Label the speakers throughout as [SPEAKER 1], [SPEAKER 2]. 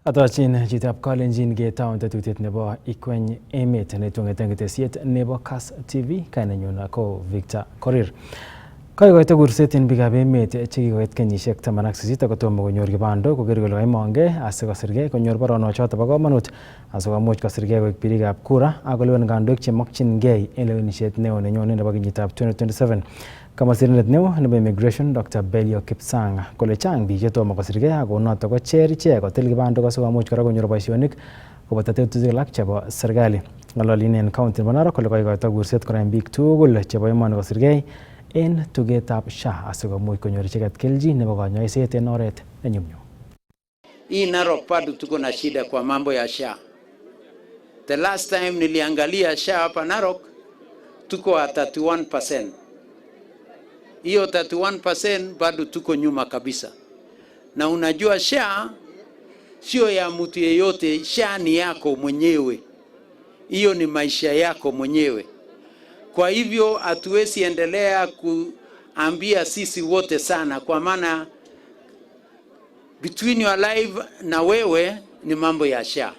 [SPEAKER 1] Atochin chitab kalenjin ketoun tetutiet nebo Ikweny Emet netung'ete ketesiet nebo Kass TV kainenyu ko Victor Korir. Kaikoito kurset en biikab emet chekikoit kenyisiek 18 akotomo konyor kibando koker kole kaimongei asikosirgei konyor baronochoto bo komonut asikomuch kosirgei koek birikab kura ak kolewen kandoik chemokyingei en lewenisiet neo nenyone nebo kenyitab 2027. Kamwa sirindet neo nebo Immigration Dr. Belio Kipsang kole chang biik chetomo kosirgei ako noto kocher ichek kotil kibandok asikomuch kora konyor boisionik koboto tetutik alak chebo serikali. Ng'ololin en county nebo Narok kole kaikoito kurset kora en biik tugul chebo emoni kosirgei en tugetab SHA asikomuch konyor icheket kelchin nebo kanyoiset en oret nenyumnyum.
[SPEAKER 2] Hii Narok bado tuko na shida kwa mambo ya SHA. The last time niliangalia SHA hapa Narok tuko at 31%. Hiyo 31% bado tuko nyuma kabisa. Na unajua SHA sio ya mtu yeyote, SHA ni yako mwenyewe. Hiyo ni maisha yako mwenyewe. Kwa hivyo hatuwezi endelea kuambia sisi wote sana, kwa maana between your life na wewe ni mambo ya SHA.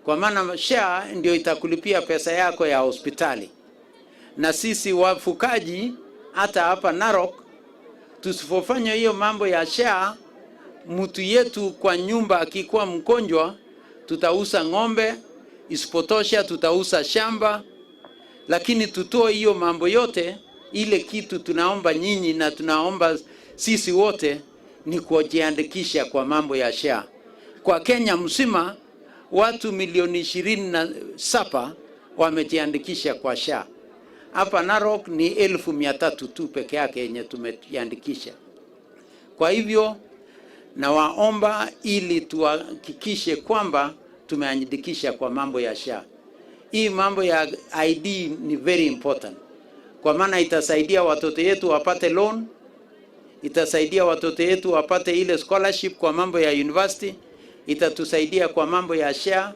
[SPEAKER 2] Kwa maana SHA ndio itakulipia pesa yako ya hospitali. Na sisi wafukaji hata hapa Narok tusipofanya hiyo mambo ya SHA, mtu yetu kwa nyumba akikuwa mgonjwa tutauza ng'ombe, isipotosha tutauza shamba. Lakini tutoe hiyo mambo yote, ile kitu tunaomba nyinyi na tunaomba sisi wote ni kujiandikisha kwa mambo ya SHA. Kwa Kenya mzima watu milioni 27 wamejiandikisha kwa SHA. Hapa Narok ni 1,300 tu peke yake yenye tumejiandikisha. Kwa hivyo nawaomba ili tuhakikishe kwamba tumeandikisha kwa mambo ya SHA. Hii mambo ya ID ni very important. Kwa maana itasaidia watoto yetu wapate loan, itasaidia watoto yetu wapate ile scholarship kwa mambo ya university, itatusaidia kwa mambo ya SHA,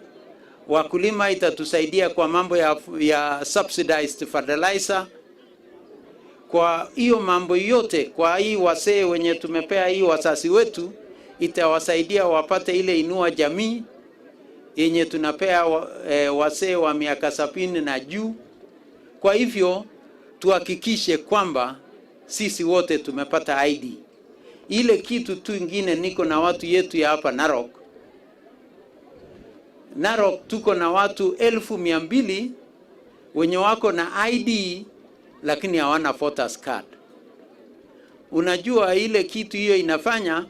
[SPEAKER 2] wakulima itatusaidia kwa mambo ya subsidized fertilizer. Kwa hiyo mambo yote, kwa hii wasee wenye tumepea hii wasasi wetu, itawasaidia wapate ile inua jamii yenye tunapea wasee wa miaka 70 na juu. Kwa hivyo tuhakikishe kwamba sisi wote tumepata ID. Ile kitu tu ingine, niko na watu yetu ya hapa Narok. Narok tuko na watu 200,000 wenye wako na ID lakini hawana voters card. Unajua ile kitu hiyo inafanya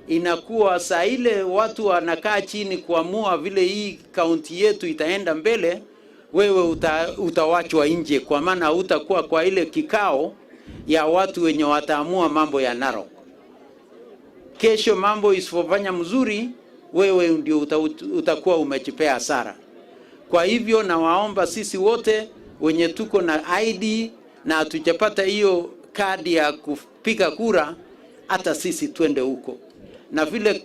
[SPEAKER 2] inakuwa saa ile watu wanakaa chini kuamua vile hii kaunti yetu itaenda mbele, wewe utawachwa nje, kwa maana utakuwa kwa ile kikao ya watu wenye wataamua mambo ya Narok. Kesho mambo isipofanya mzuri, wewe ndio utakuwa umejipea hasara. Kwa hivyo nawaomba sisi wote wenye tuko na ID na hatujapata hiyo kadi ya kupiga kura, hata sisi twende huko. Na vile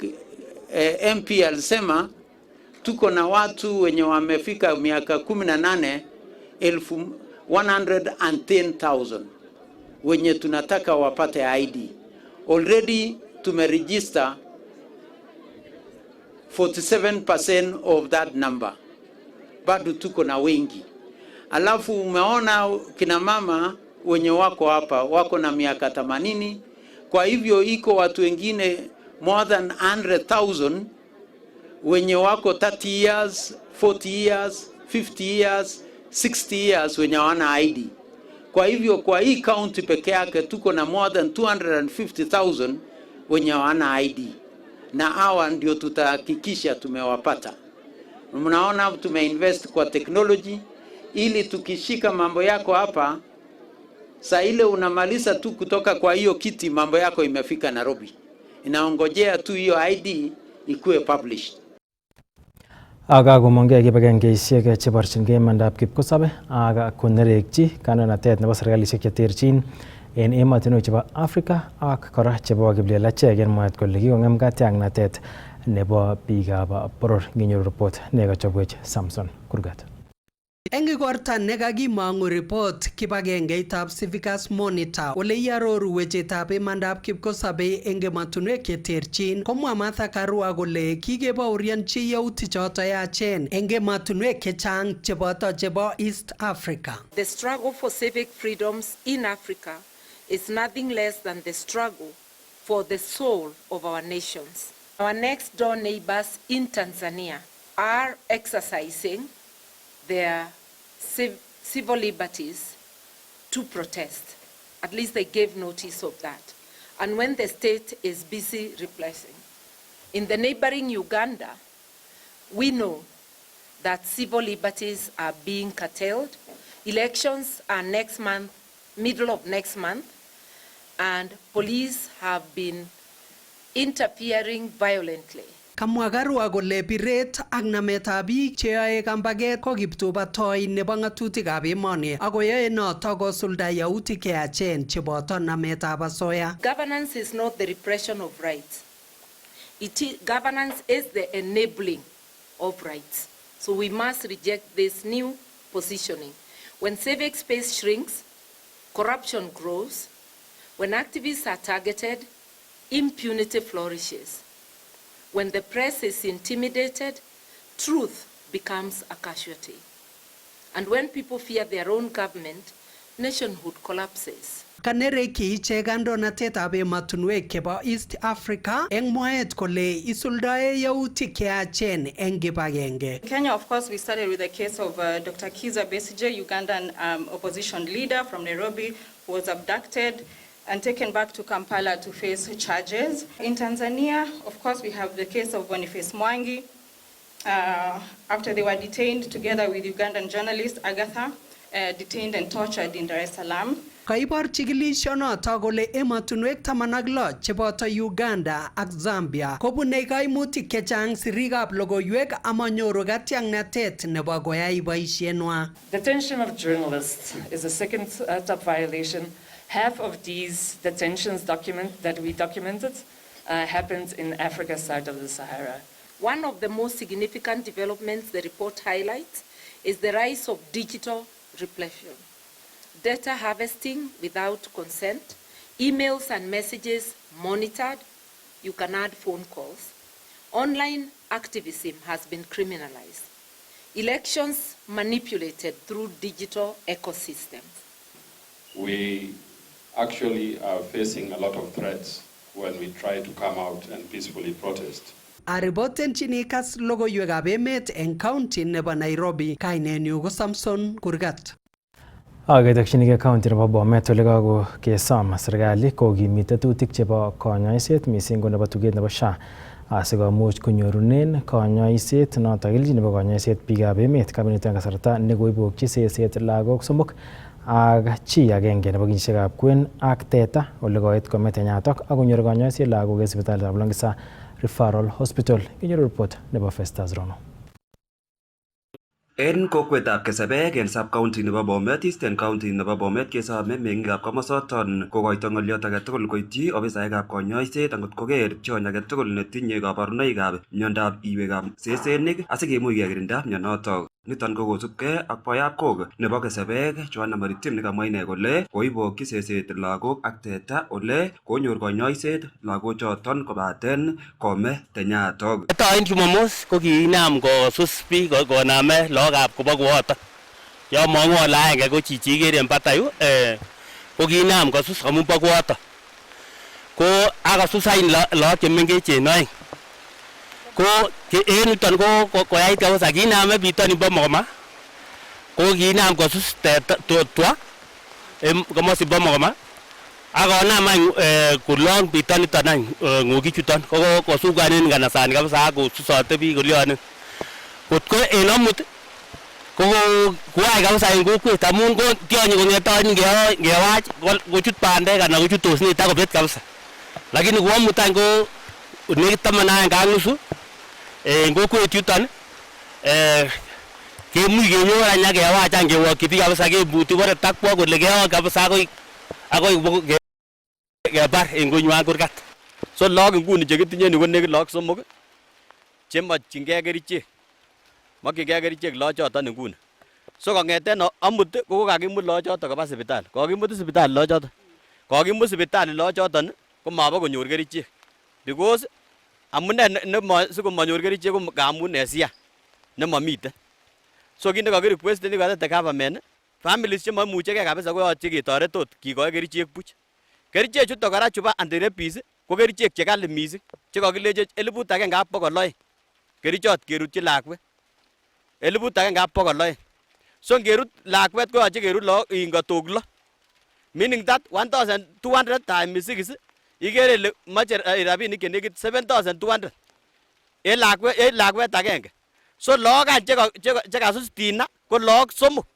[SPEAKER 2] MP alisema tuko na watu wenye wamefika miaka 18, 110,000 wenye tunataka wapate ID. Already tumeregister 47% of that number. Bado tuko na wengi. Alafu umeona kina mama wenye wako hapa wako na miaka 80. Kwa hivyo iko watu wengine more than 100,000 wenye wako 30 years, 40 years, 50 years, 60 years wenye wana ID. Kwa hivyo kwa hii county peke yake tuko na more than 250,000 wenye wana ID. Na hawa ndio tutahakikisha tumewapata. Mnaona tumeinvest kwa technology ili tukishika mambo yako hapa, saa ile unamaliza tu kutoka kwa hiyo kiti, mambo yako imefika Nairobi. Inaongojea tu hiyo ID ikuwe published.
[SPEAKER 1] Aga komongei kibagengeisiek cheborchingei imandab kipkosobe aga konerekchi kandoinatet nebo serikalisiek cheterchin en emotinwek chebo Afrika ak kora chebo kiplelachek en mwaet kole kikong'em katiaknatet nebo biikab boror. Nginyoru report nekachobwech Samson Kurgat.
[SPEAKER 3] Eng igorta nekakimang'u report kibagengeitab Civicus Monitor ole iaroru wechetab imandab kipkosobei eng emotinwek cheterchin komwa Martha Karua kole kikebaorionchi yautichoto yachen eng emotinwek chechang cheboto chebo East Africa.
[SPEAKER 4] The struggle for civic freedoms in Africa is nothing less than the struggle for the soul of our nations. Our next door neighbors in Tanzania are exercising their civil liberties to protest. At least they gave notice of that. And when the state is busy repressing. In the neighboring Uganda, we know that civil liberties are being curtailed. Elections are next month, middle of next month, and police have been interfering violently.
[SPEAKER 3] Kamwa Karua kole biret ak nametab biik cheyoe kambaget ko kiptubatoi nebo ng'atutikab emoni ako yoe noto kosulda yautik cheyachen cheboto nametab asoya.
[SPEAKER 4] Governance is not the repression of rights. Governance is the enabling of rights. So we must reject this new positioning. When civic space shrinks, corruption grows. When activists are targeted, impunity flourishes. When the press is intimidated, truth becomes a casualty. And when people fear their own government, nationhood collapses.
[SPEAKER 3] Kanereki ichek kandoinatetab emotinwek chebo East Africa eng mwaet kole isuldae yautik cheyachen eng kibagenge.
[SPEAKER 5] Kenya, of course, we started with the case of Dr. Kizza Besigye, Ugandan opposition leader from Nairobi, who was abducted and taken back to Kampala to face charges. In Tanzania, of course, we have the case of Boniface Mwangi, after they were detained together with Ugandan journalist Agatha, detained and tortured in Dar es Salaam.
[SPEAKER 3] Kaibor chikilishonoto kole emotinwek 16 cheboto Uganda ak Zambia kobune kaimutik chechang sirikab logoiwek amanyoru katiaknatet nebo koyai boisienwa.
[SPEAKER 6] Detention of journalists is a second top violation. Half of these detentions that we documented happened in Africa south of the Sahara.
[SPEAKER 4] One of the most significant developments the report highlights is the rise of digital repression. Data harvesting without consent, emails and messages monitored, you can add phone calls. Online activism has been criminalized. Elections manipulated through digital ecosystems.
[SPEAKER 7] We actually are facing a lot of threats when we try to come out and peacefully protest.
[SPEAKER 3] Aribotenchini Kass logoiwekab emet eng county nebo Nairobi, kainenyu ko Samson Kurgat.
[SPEAKER 1] Aketokchinigei county nebo Bomet ole kako kesom serikali kokimit tetutik chebo konyoiset mising ko nebo tuget nebo SHA asikomuch konyorunen konyoiset noto kelchin nebo konyoiset biikab emet. Kabinet eng kasarta nekoibokchi seset lagok somok ak chi agenge nebo kenyisiekab kwen ak teta ole koit kome tenyatok ak konyor konyoiset lagok eng sipitalitab Longisa Referral Hospital. Kinyoru report nebo Festus Rono.
[SPEAKER 8] En kokwetab Kesebek en sub-county nebo Bomet, Eastern County nebo Bomet kesome meng'ikab komosoton kokoito ng'olyot agetugul koityi ofisaekab konyoiset angot koker tyony agetugul netinye kabarunoikab miondab iwekab sesenik asikemuch kekirinda mionotok. Niton ko kosubkei ak boyab kok nebo Kesebek Joanna Maritim nekamwa ine kole koibokchi seset lagok ak teta ole konyor konyoiset lagochoton kobaten kome tenyatok.
[SPEAKER 9] En Jumamos ko kiinam kosus biik koname lagokab kobo koyoton. Yo mong'u ole agenge ko chichi ikere en batai yu ko kiinam kosus amun bo koyoton. Ko akasus any lagok chemengechen oeng. Ko en yuton ko koyait kabisa kiname bitoni bo Mogoma. Ko kiinam kosus twa komosi bo Mogoma. Akonam any kulong bitoniton any ng'ukichuton ko kosukanin nganasani kabisa akosusote biik kolyonin. Kotko en amut ko kuai kabisa en kokwet amun ko tionyi kong'etoin ngewach kochut bandek anan kochut osnet akobet kabisa. Lakini ko amut any ko nekit 11 ak nusu en kokwet yuton kemuch kenyor any akewach any kewokyi biik kabisa kebuti bore takwo kole kewok kabisa akoi kebar en konywan kurgat.
[SPEAKER 10] So lagok inguni chekitinye ni ko nekit lagok somok chemokyingei kerichek. Mokyingei kerichek lagochoton inguni. So kongeten amut ko kakimut loochoto koba sipitali. Kokimut sipitali loochoto. Kokimut sipitali loochoton komabo konyor kerichek. Because amune sikomanyor kerichek ko ngamun esia nemamiten. So kit nekakirequesteni kotete government families chemaimuchegei kabisa koyoche ketoret tot kikoi kerichek buch. Kerichek chuto kora chubo anti-rabies ko kerichek chekali mising chekakileche 1,200 kerichot kerutyi lakwet 1,200. So ngerut lakwet koyoche kerut ingotok lo, meaning that 1,200 times 6 ikere ile moche rabinik chenekit 7,200 en lakwet agenge. So look any chekasus tina ko look somok.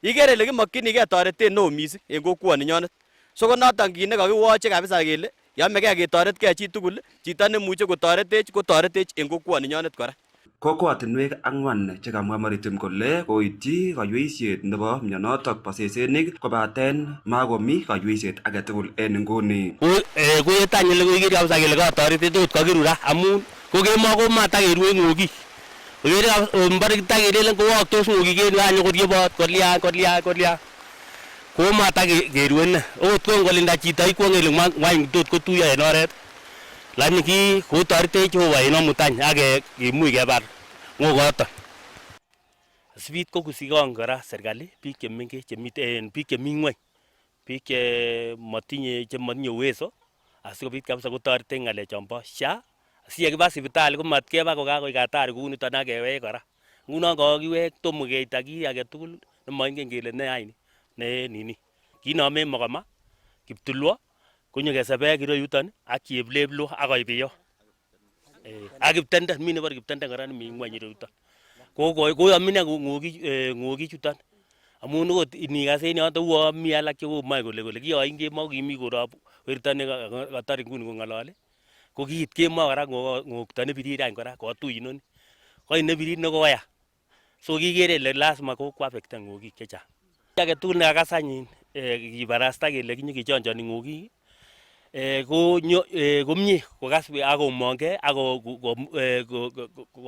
[SPEAKER 10] Ikere ile kimokyinigei toretet neo mising en kokwoni nyonet. So ko noton kit nekakiwoche kabisa kele yomegei ketoretkei chi tugul, chito nemuche kotoretech en kokwoni nyonet kora.
[SPEAKER 8] Kokwatinwek 4 chekamwa maritim kole koityi kayweisiet nebo mionotok bo sesenik kobaten makomi kayweisiet age tugul en nguni.
[SPEAKER 9] Koyetany ile koiker kabisa kele katoretet tot kakirura amun kokemo komatakerue ng'okik. Kokere mbar takelelen kowoktos ng'okik en kanyo koryebot kolya. Komatakerue ne. Ot kongolinda chito ikwong'e ile ngwany tot kotuyo en oret. Lakini kotoretech Jehova en amutany ak kimuch kebar ng'okoton. Sipit ko kusikong kora serikali biik chemengech chemiten biik chemi ng'weny, biik chematinye uwezo asikobit kabisa kotoret en ng'alechon bo SHA. Siyekiba sipitali komatkeba kokakoik hatari kou niton ak kewek kora. Ngunon kakiwek tomo keita kiy age tugul nemoingen kele ne nini. Kinome Mogoma, Kiptulwo konyokesebe kireyuton ak Chepleplo akoi Biyo. Ak Kiptenden, mi nebo Kiptenden kora nemi ngweny ireyuton. Koyomine ng'okik chuton. Amun ot inikas en yoton uo mi alak chekomoe kole kiyoin kemo kimi korob werto nekatar nguni kong'olole. Ko kiit kemo kora ng'okto nebirir any kora kotui inoni. Koi nebirir nekoya. So kikere ile lazima kokwa affecten ng'okik chechang. Age tugul nekakas anyun kibarasta kele kinyokechonjoni ng'okik komie kokas akomongei akomut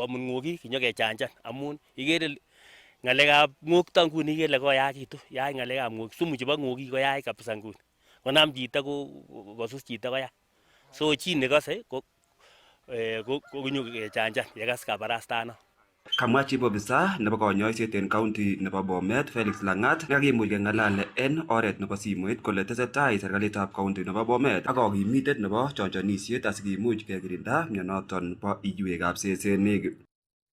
[SPEAKER 9] ng'okik nyokechanjan amun ikere ng'alekab ng'okto nguni ikere koyakitu yach ng'alekab ng'okik sumu chebo ng'okik koyach kabisa nguni konam chito kosus chito koyach. So chi nekose konyokechanjan yekas kabarastano.
[SPEAKER 8] Kamwa chief officer nebo konyoiset en county nebo Bomet Felix Langat nekakimuch keng'alal en oret nebo simoit kole tesetai serikalitab county nebo Bomet ak kokimitet nebo chonjonisiet asikimuch kekirinda mionoton bo iywekab sesenik.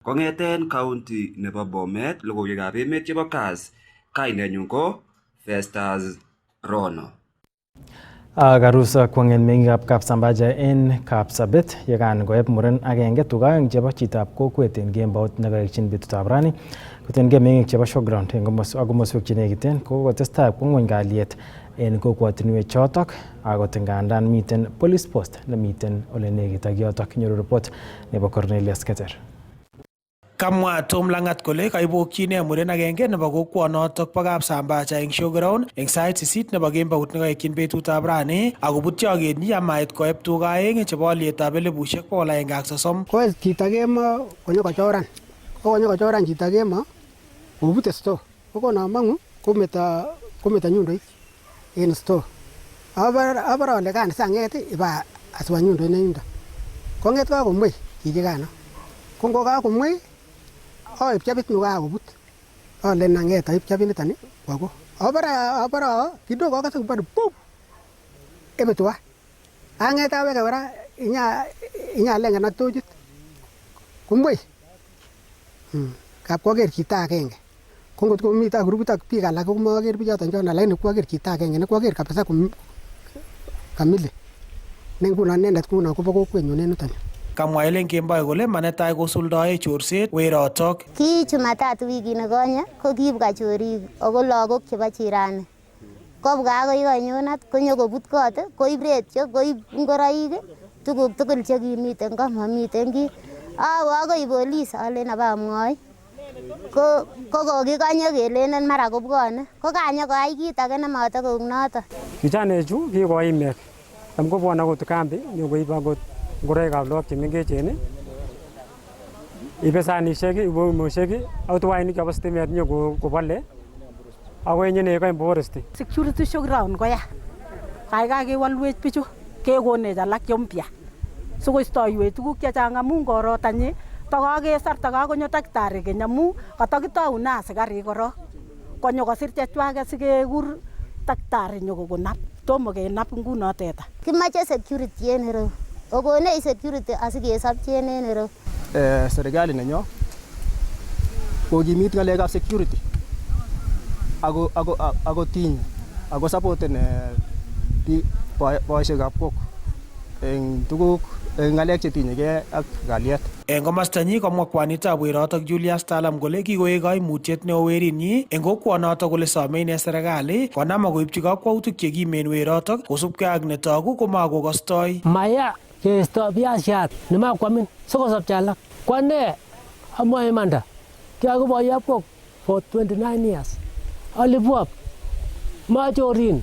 [SPEAKER 8] Kong'eten county nebo Bomet, logoiwekab emet chebo Kass, kainenyun ko Festus Rono.
[SPEAKER 1] Karusa kwang'en meng'ikab Kapsambaja en Kapsabet yekan koeb muren agenge tuga chebo chitab kokwet en kembout nekaekchin betutab rani kotengei meng'ik chebo showground en komoswek chenekiten kokotestai kwo ng'wony kalyet en kokwotinwek chotok akot ngandan miten police post nemiten ole nekit ak yotok. Nyoru report nebo Cornelius Keter.
[SPEAKER 11] Kamwa Tom Langat kole kaibokchine muren agenge nebo kokwonotok bo Kapsambacha eng showground eng sait 8 nebo kembout nekaekchin betutab rani akobutyo akenyi amait koeb tuga aeng chebo alyetab 130,000.
[SPEAKER 12] Ko chito kemo konyokochoran chito kemo kobute store kokonamang'u kometa nyundoit en store abara ole kan sang'et iba aswa nyundoit nenyundo kong'et kakomwei chichikano ko ngokakomwei aib chabit nukakobut ale nang'et aib chabit niton wako abara kidogo akase kubari pop ebe tuwa ang'et aweke kora inyalenga na tojit kumwei kap kwaker chito agenge ko ngot komite ak grupit ak biik alak komaker bichoton chon lakini kwaker chito agenge ne kwaker kabisa kamili ne nguno nendet nguno kobo kokwenyun en yuton.
[SPEAKER 11] Kamwa Ellen Kemboi kole manetai kosuldae chorset werotok.
[SPEAKER 13] Ki Jumatatu wiki nekonye ko kiibwa chorik ako lagok chebo jirani. Kobwa akoi konyunat konyokobut kot, koib retio, koib ngoroik, tuguk tugul chekimiten ko mamiten kiy. Awe akoi polis alen abamwoi. Ko kokikonye kelenen mara kobwone. Ko kanyokoyai kit age nemoto kou noton.
[SPEAKER 14] Kichanechu kikoimet. Tam kobwone akot kambi nyokoib akot ngoroikab lagok chemengechen ibe sanishek, ibe moshek, au tuwainik chebo stimet nyokobole ako yenye neko foresti.
[SPEAKER 15] Security show ground koya. Kaikai kewalwech bichu kekonech alak mpya. Sikoistoiwech tuguk chechang amu ngoro tanyi takakesar takakonyo daktari keny amu katakitaune asikarik korok. Konyo kosir chechwake sikekur daktari nyokokonap. Tomo kenap nguno teta.
[SPEAKER 13] Kimache security en ireu. Okonech security asikesopchen en ireu.
[SPEAKER 16] Serikali nenyo kokimit ngalekab security ako tiny ako supporten boisiekab kok eng tuguk ngalek chetinyegei ak kalyet.
[SPEAKER 11] Eng komostanyi komwa kwanitab werotok Julius Talam kole kikoek koimutiet neo werinyi eng kokwonotok kole some ine serikali konam akoibchi kakwautik chekimen werotok kosubkei ak netoku komakokostoi.
[SPEAKER 17] Maya keisto biasiat nemakwamin sikosopche alak. Kwane amwa imanda kiakoboyob kok for 29 years. Alipuap machorin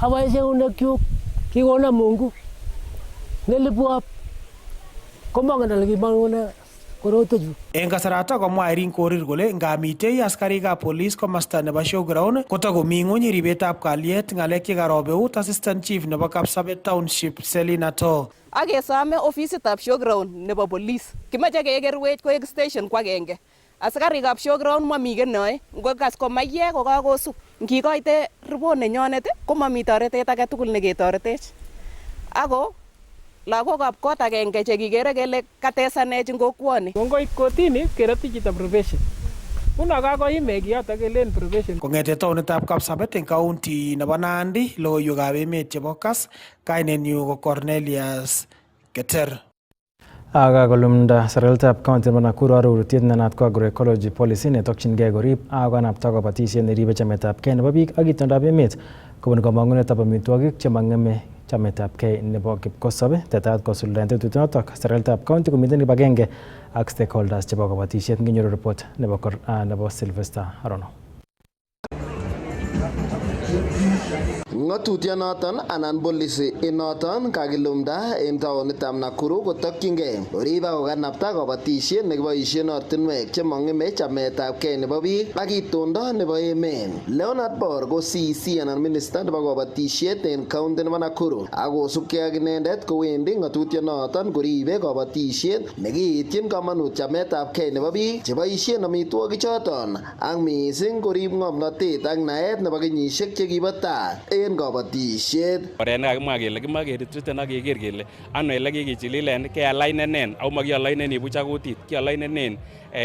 [SPEAKER 17] aboishe unekyuk kikona Mungu nilipuap komangen ale kimangune korotochu.
[SPEAKER 11] Eng kasaratak komwa Irene Korir kole ngamitei askarikab police komasta nebo showground kotakomi ng'ony ribetab kalyet ng'alek chekarobeut assistant chief nebo Kapsabet Township Selina To.
[SPEAKER 18] Akesome ofisitab showground nebo police kimache kekerwech koek station kwa agenge. Askarikab showground mami kenoe ngokas komaiyek kokakosub. Ngikoite report nenyonet komami toretet age tugul neketoretech. Ako lagokab kot agenge chekikere kele katesanech eng kokwoni.
[SPEAKER 19] Kongoit kotini keroti chito probation. Kuna kakoime kiyoto kelen probation.
[SPEAKER 11] Kong'ete taonitab Kapsabet eng county nebo Nandi, logoiwekab emet chebo Kass, kainenyu ko Cornelius Keter.
[SPEAKER 1] Kakolumda serikalitab county nebo Nakuru arorutiet nenat ko agroecology policy netokchingei korib akonapta kabatisiet neribe chametabgei nebo biik ak itondab emet kobun kamang'unetab amitwogik chemang'eme chametabgei nebo kipkosobe. Tetat kosuldaen tetutyonotok serikalitab county komiten kibagenge ak stakeholders chebo kabatisiet. Nginyoru report nebo Sylvester Arono.
[SPEAKER 20] Ng'atutyonoton anan policy inoton kakilumda en taonitab Nakuru kotokyingei korib ak kokanapta kabatisiet nekiboisien ortinwek chemong'eme chametabgei nebo biik ak itondo nebo emet. Leonard Bor ko CEC anan minister nebo kabatisiet en county nebo Nakuru ak kosubkei ak inendet kowendi ng'atutyonoton koribe kabatisiet nekiityin kamanut chametabgei nebo biik cheboisien amitwogik choton ak mising korib ng'omnotet ak naet nebo kenyisiek chekibo tai en kabatisiet.
[SPEAKER 21] Oret nekakimwa kele kimoe keretriten ak keker kele ano ele kikichililen kealainenen au makialaineni buch ak kutit kialainenen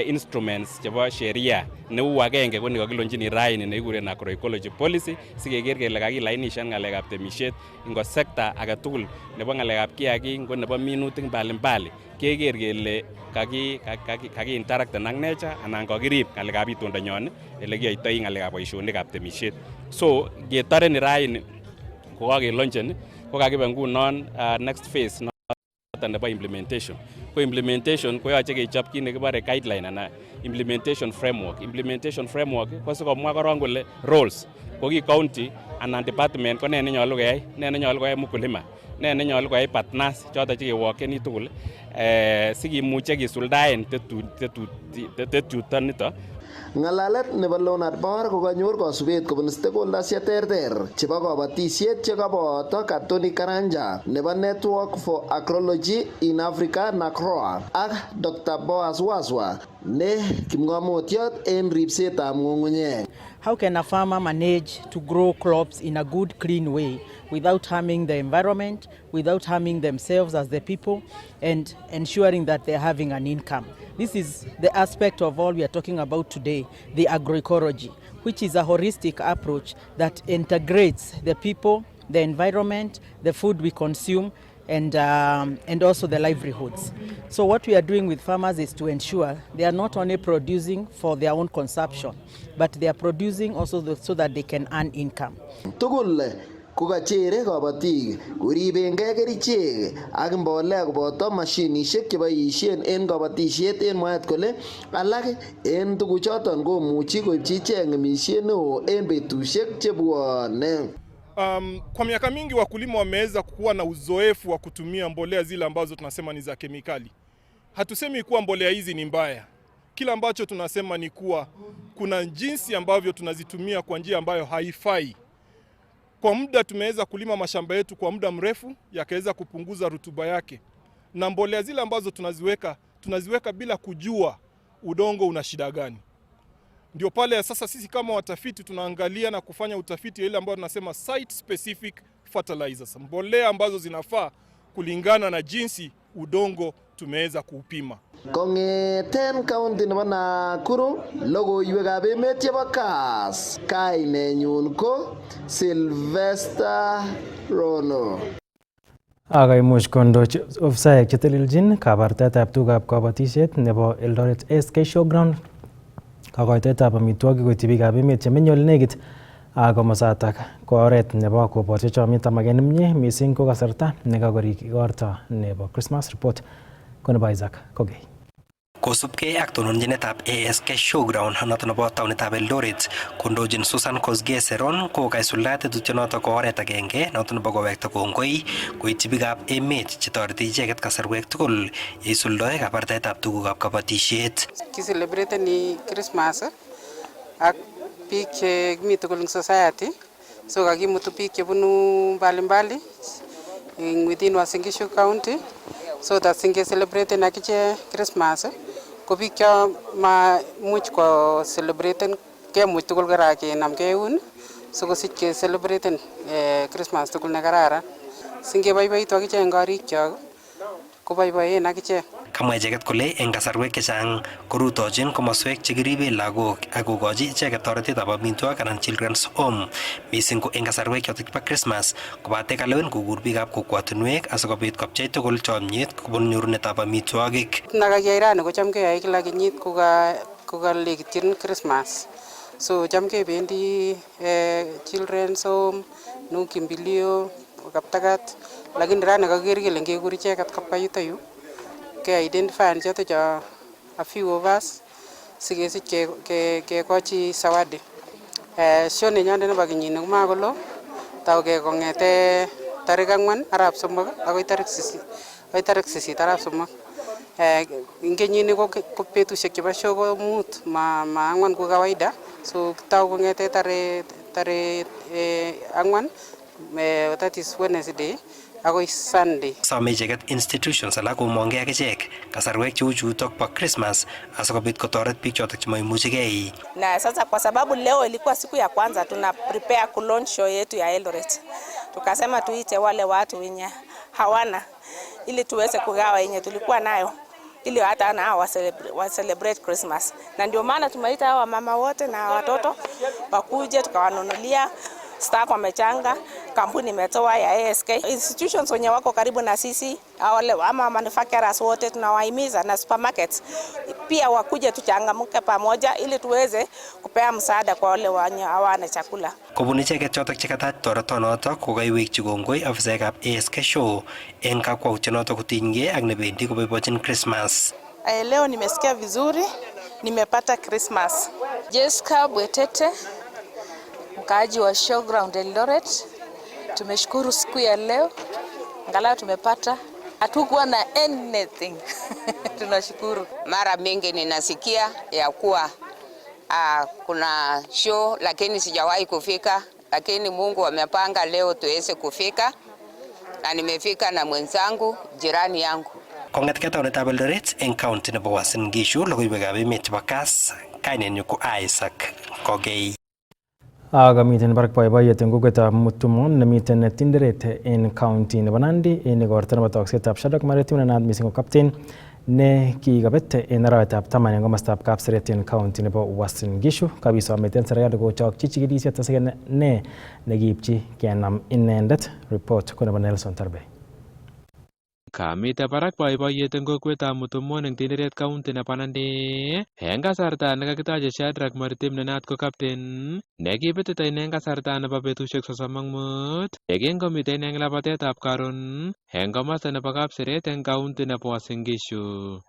[SPEAKER 21] instruments chebo sheria neu agenge ko nekakilonjini raini nekikuren agroecology policy sikeker kele kakilainishan ng'alekab temisiet ingo sekta age tugul nebo ng'alekab kiagik ngo nebo minutik mbalimbali keker kele kaki interacten ak nature anan kakirib ng'alekab itondonyon ele kiyoitoi ng'alekab boisionikab temisiet. So ketoreni raini ko kakelonchen ko kakibe ngunon next phase noton nebo implementation. Ko implementation koyoche kechob kit nekibore guideline anan implementation framework. Implementation framework ko sikomwa korong kole roles ko ki county anan department ko ne nenyolu keyai, ne nenyolu koyai mkulima, ne nenyolu koyai partners choton chekewokeni tugul sikimuche kisuldaen tetutoniton.
[SPEAKER 20] Ng'alalet nebo Leonard Bor kokanyor kasubet kobun stakeholders cheterter chebo kabatisiet chekaboto Katoni Karanja nebo Network for Agroecology in Africa NACROA ak Dr. Boaz Waswa ne kipng'omotiot en ribsetab ng'ung'unyek.
[SPEAKER 22] How can a farmer manage to grow crops in a good, clean way without harming the environment, without harming themselves as the people, and ensuring that they're having an income? This is the aspect of all we are talking about today, the agroecology, which is a holistic approach that integrates the people, the environment, the food we consume, and also the livelihoods. So what we are doing with farmers is to ensure they are not only producing for their own consumption, but they are producing also so that they can earn income.
[SPEAKER 20] Kokachere kabatik koribengei kerichek ak mbolea koboto mashinishek cheboisien en kabatisiet en mwaet kole alak en tuguchoton komuchi koipchi ichek ng'emisiet neo en betusiek chebwone.
[SPEAKER 23] Kwa miaka mingi wakulima wameweza kuwa na uzoefu wa kutumia mbolea zile ambazo tunasema ni za kemikali. Hatusemi kuwa mbolea hizi ni mbaya. Kila ambacho tunasema ni kuwa kuna jinsi ambavyo tunazitumia kwa njia ambayo haifai. Kwa muda tumeweza kulima mashamba yetu kwa muda mrefu yakaweza kupunguza rutuba yake. Na mbolea zile ambazo tunaziweka bila kujua udongo una shida gani. Ndio pale sasa sisi kama watafiti tunaangalia na kufanya utafiti ile ambayo tunasema site specific fertilizers. Mbolea ambazo zinafaa kulingana na jinsi udongo tumeweza kuupima.
[SPEAKER 20] Kongeten kaunti nebo Nakuru, logoiwekab emet chebo Kass. Kainenyun ko Sylvester Rono.
[SPEAKER 1] Akaimuch kondochi ofisaek chetelelchin kabartaetab tugukab kabatisiet nebo Eldoret SK Showground kakoitoetab amitwogik koityi biikab emet chemenye ole nekit ak komosatak ko oret nebo koborchi chomyet amaket nemie missing ko kasarta nekakorik igorto nebo Christmas. Report ko nebo Isaac Kogei.
[SPEAKER 2] Kosubkei ak tononjinetab ASK Showground noton nebo taonitab Eldoret kondochin Susan Kosgei Seron ko kaisuldaet tetutyonotok ko oret agenge noton nebo kowekta kongoi koityi biikab emet chetoreti icheket kasarwek tugul yeisuldoe kabartaetab tugukab kabatisiet.
[SPEAKER 5] Kiselebreten Christmas ak biik chemi tugul eng society, so kakimutu biik chebunu mbalimbali within Uasin Gishu County so that singeselebreten akichek Christmas ko biik cho mamuch ko celebraten kemuch tugul kora kenamgei eun sikosich ke celebraten Christmas tugul nekararan. Singeboiboitu akichek eng korikyok koboiboen akichek.
[SPEAKER 2] Kamwa icheket kole eng kasarwek chechang korutochin komoswek chekiribe lagok ak kokochi icheket toretetab amitwogik anan children's home missing ko eng kasarwek chotok chebo Christmas kobate kalewen kokur biikab kokwotinwek asikobit kopchei tugul chomyet kobun nyorunetab amitwogik.
[SPEAKER 5] Nakakiyai rani kocham keyai kila kenyit kokalekityin Christmas. So cham kebendi children's home, nu kimbilio, Kaptagat, lakini rani kakiker kele ngekur icheket kopka yutoyu ke-identify choto cho a few of us sikesich kekochi zawadi. Show nenyondet nebo kenyini komakolo tauke kong'ete tarik 4 arap somok akoi tarik 8 arap somok. Eng kenyini ko betusiek chebo show ko 5 ma 4 ko kawaida, so tau kong'ete tarik 4 that is Wednesday akoi Sunday.
[SPEAKER 2] Some icheket institutions alak komongei akichek kasarwek cheu chutok po Christmas asikobit kotoret biik chotok chemaimuchigei.
[SPEAKER 6] Na sasa kwa sababu leo ilikuwa siku ya kwanza tuna prepare ku launch show yetu ya Eldoret. Tukasema tuite wale watu wenye hawana ili tuweze kugawa yenye tulikuwa nayo ili hata nao wa celebrate Christmas. Na ndio maana tumeita hawa mama wote na watoto wakuje tukawanunulia. Staff wamechanga, kampuni imetoa ya ASK. Institutions wenye wako karibu na sisi, wale ama manufacturers wote tunawahimiza na supermarkets pia wakuje tuchangamke pamoja ili tuweze kupea msaada kwa wale wenye hawana chakula.
[SPEAKER 2] Kobun icheket chotok chekatach toretonotok kokaiwekchi kongoi afisaekab ASK Show eng kakwautyonotok kotinygei ak nebendi koboibochin Christmas.
[SPEAKER 6] Leo nimesikia vizuri, nimepata Christmas.
[SPEAKER 24] Jessica Bwetete, mkaaji wa Showground Eldoret. Tumeshukuru siku ya leo, angalau tumepata, hatukuwa na anything. Tunashukuru.
[SPEAKER 25] Mara mingi ninasikia ya kuwa kuna show lakini sijawahi kufika, lakini Mungu amepanga leo tuweze kufika na nimefika na mwenzangu jirani yangu.
[SPEAKER 2] Kong'etkei taonitab Eldoret eng county nebo Uasin Gishu logoiwekab emet chebo Kass, kainenyu ko Isaac Kogei.
[SPEAKER 1] Kamiten barak boiboiyet eng kokwetab Mutumon nemiten Tinderet en county nebo Nandi en igorto nebo toksetab Shadrack Maritim nenaat missing ko captain ne kikabet en arawetab 10 en komostab Kapseret en county nebo Uasin Gishu. Kabisometen serikali kochokchi chikilisiet asikenai ne nekiipchi kenam inendet. Report ko nebo Nelson Tarbe.
[SPEAKER 26] Kamite barak boiboiyet eng kokwetab Mutumon eng Tinderet county nebo Nandi eng kasarta nekakitache Shadrack Maritim nenaat ko captain nekibetito eng kasarta nebo betusiek 35 yekingomiten eng labatetab karon eng komosta nebo Kapseret eng county nebo Uasin Gishu.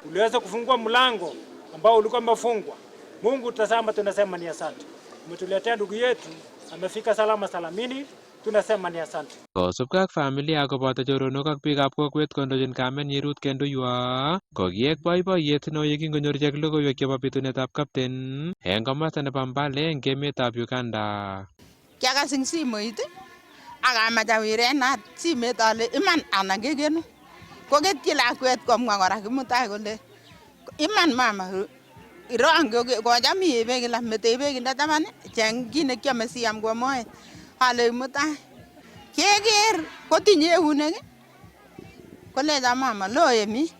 [SPEAKER 27] Uliweza kufungua mlango ambao ulikuwa umefungwa. Mungu tazama, tunasema ni asante. Umetuletea ndugu yetu amefika salama salamini, tunasema ni asante.
[SPEAKER 26] Kosubkei ak familia koboto choronok ak biikab kokwet kondochin kamenyi Ruth Kenduywa kokiek boiboiyet neo yekingonyor ichek logoiwek chebo bitunetab Captain eng komosta nebo Mbale eng emetab Uganda.
[SPEAKER 22] Kiakas eng simoit ak amach awirenat simet ale iman anan kekenu. Koketyi lakwet komwa kora Kimutai kole iman mama irong kocham iebe kila metebe kinde taban cheng kit nekiame siam kwa moet. Ale Kimutai keker kotinye eunek kolecha mama loemi.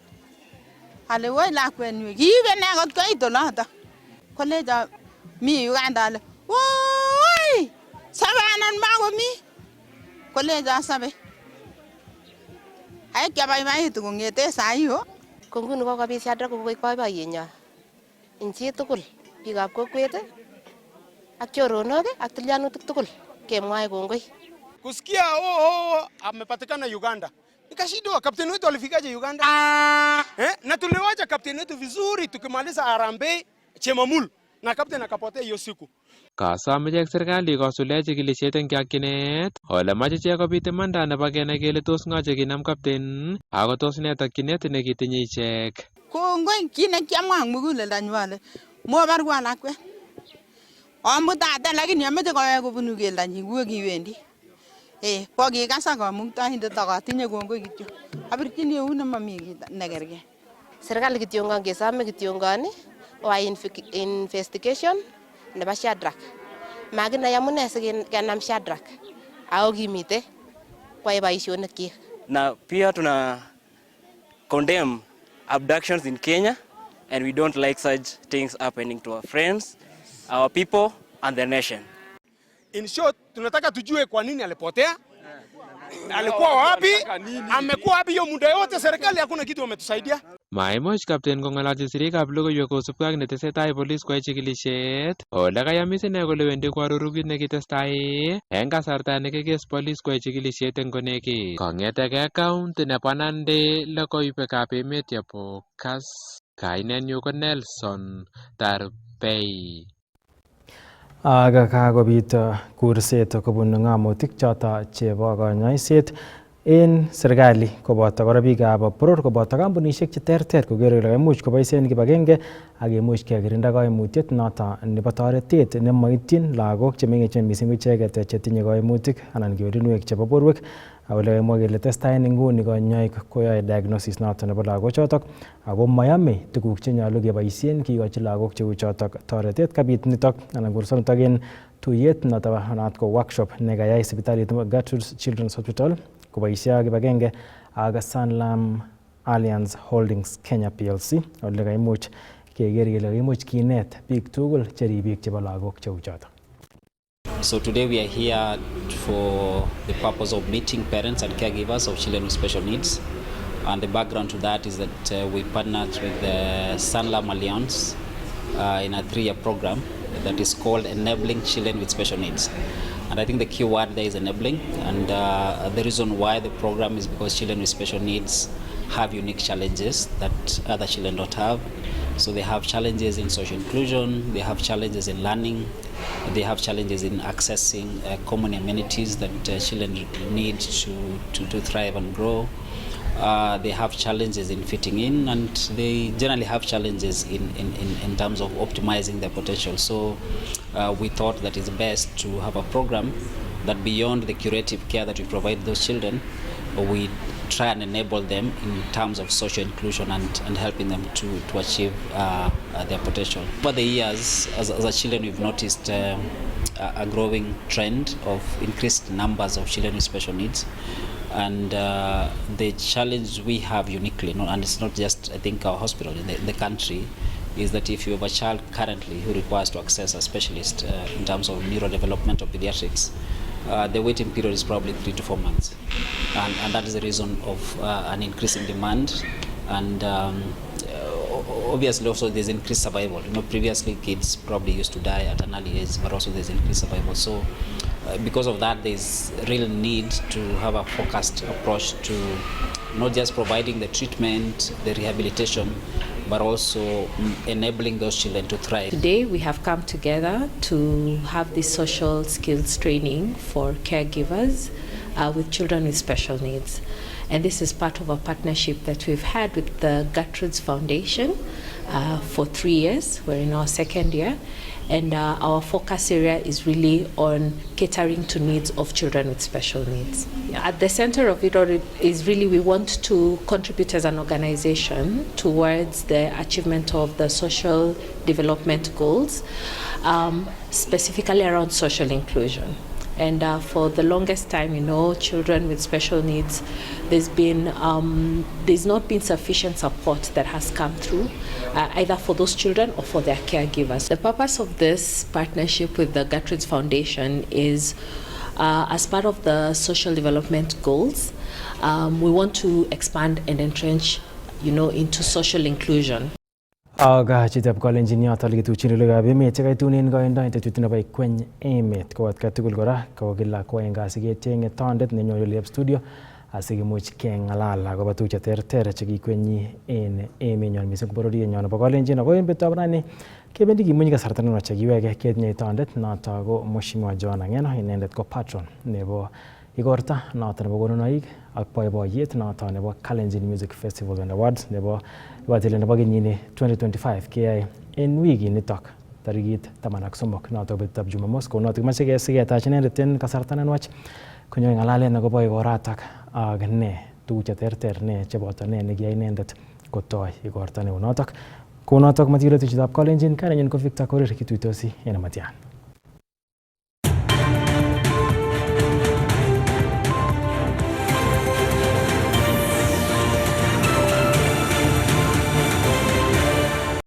[SPEAKER 22] Ale woi lakwenyu kiibe ne kot koit oloto. Kolecha mi Uganda ale woi sabanan makomi. Kolecha sabe. Ai kiabaibaitu kongete saa hiyo.
[SPEAKER 3] Ko nguni kokobit Shadrack kokoik boiboiyenyo. Eng chi tugul, biikab kokwet ak choronok ak tilyanutik tugul kemwae kongoi.
[SPEAKER 4] Kusikia amepatikana Uganda. Nikashindwa kapteni wetu alifikaje Uganda? Na tuliwacha kapteni wetu vizuri tukimaliza harambee Chemamul na kapteni akapotea hiyo siku.
[SPEAKER 26] Kasom ichek serikali kosule chikilisiet eng chokchinet ole moche ichek kobit imanda nebo kenai kele tos ng'o chekinam Captain ako tos ne tokchinet nekitinye ichek.
[SPEAKER 22] Kongoi kit nekiamwa eng muguleldonyu ale mobarwa lakwet. Amutate lakini ameche kowek kobunu keldonyi kuwe kiwendi. Kokikasak kamuktaindet ak atinye kongoi kityo. Abirchini eut nemami kit nekergei.
[SPEAKER 3] Serikali kityongon kesome kityongon investigation nebo Shadrack. Makinai amune sikenam Shadrack ako kimite kwae boisionikchik.
[SPEAKER 7] Na pia tuna condemn abductions in Kenya and we don't like such things happening to our friends, our people and the nation.
[SPEAKER 4] In short, tunataka tujue kwa nini alipotea. Alikuwa wapi? Amekuwa wapi hiyo muda yote? Serikali hakuna kitu wametusaidia.
[SPEAKER 26] Maimuch Captain kong'ololchi sirikab logoiwek kosubkei ak netesetai polis koyai chikilisiet ole kayamis ine kole wendi koaroru kit nekitestai eng kasarta nekikes polis koyai chikilisiet eng konekit. Kong'etegei county nebo Nandi logoiwekab emet yebo Kass, kainenyu ko Nelson Tarbei.
[SPEAKER 1] Kakobit kurset kobun ng'amotik choto chebo konyoiset en serikali koboto kora biikab boror koboto kampunisiek cheterter koker kole kaimuch koboisien kibagenge ak imuch kekirinda koimutiet noto nebo toretet nemoityin lagok chemengechen missing icheket chetinye koimutik anan kewelinwek chebo borwek ole kamwa kele testai en nguni konyoik koyoe diagnosis noto nebo lagochotok ako mayome tuguk chenyolu keboisien kikochi lagok cheu chotok toretet kabit nitok anan kurso nitok en tuyet noto naat ko workshop nekayai sipitalit nebo Gertrude's Children's Hospital koboisie ak kibagenge ak Sanlam Alliance Holdings Kenya PLC ole kaimuch keker kele kaimuch kinet biik tugul cheribik chebo lagok cheu chotok.
[SPEAKER 8] So today we are here for the purpose of meeting parents and caregivers of children with special needs. And the background to that is that we partnered with the Sanlam Alliance in a 3-year program that is called Enabling Children with Special Needs. And I think the key word there is enabling. And the reason why the program is because children with special needs have unique challenges that other children don't have. So they have challenges in social inclusion, they have challenges in learning, they have challenges in accessing common amenities that children need to thrive and grow. They have challenges in fitting in, and they generally have challenges in terms of optimizing their potential. So we thought that it's best to have a program that beyond the curative care that we provide those children, we try and enable them in terms of social inclusion and helping them to achieve their potential. Over the years, as a children, we've noticed a growing trend of increased numbers of children with special needs. And the challenge we have uniquely, and it's not just, I think, our hospital in the country, is that if you have a child currently who requires to access a specialist in terms of neurodevelopmental pediatrics, the waiting period is probably 3 to 4 months. And that is the reason of an increase in demand. And obviously also there's increased survival. Previously kids probably used to die at an early age, but also there's increased survival. So because of that, there's real need to have a focused approach to not just providing the treatment, the rehabilitation, but also enabling those children to thrive.
[SPEAKER 9] Today we have come together to have this social skills training for caregivers with children with special needs. And this is part of a partnership that we've had with the Gertrude's Foundation for 3 years. We're in our 2nd year. And our focus area is really on catering to needs of children with special needs. At the center of it all is really we want to contribute as an organization towards the achievement of the social development goals, specifically around social inclusion. And for the longest time, children with special needs, there's not been sufficient support that has come through, either for those children or for their caregivers. The purpose of this partnership with the Gertrude's Foundation is, as part of the social development goals, we want to expand and entrench, into social inclusion.
[SPEAKER 1] Aga chitab kalenjin yoto likituchin lugab emet chekaitunen kandoindet nebo Ikweny Emet ko atkai tugul kora kokila koeng kasi kechenge tondet nenyolu lep studio asikimuch kengalal akobo tuguk cheterter chekikwenyi en emenyon mising bororienyon nebo kalenjin. Ako en betutab rani kebendi kimunyi kasarta nenwach chekiwege ketinye tondet noto ko Mheshimiwa John Angeno, inendet ko patron nebo igorta noto nebo konunoik ak boiboiyet noto nebo Kalenjin Music Festival and Awards nebo ibatilet nebo kenyini 2025 keyae en wiki nitok tarikit 13 noto betutab Jumamos. Ko noto kimache kesiketach inendet en kasarta nenwach konyo ngalalen akobo igoratak ak ne tuguk cheterter ne cheboto ne nekiyai inendet kotoi igorta neu notok. Ko notok matikile tuchitab Kalenjin, kainenyin ko Victor Korir, kituitosi en Matian.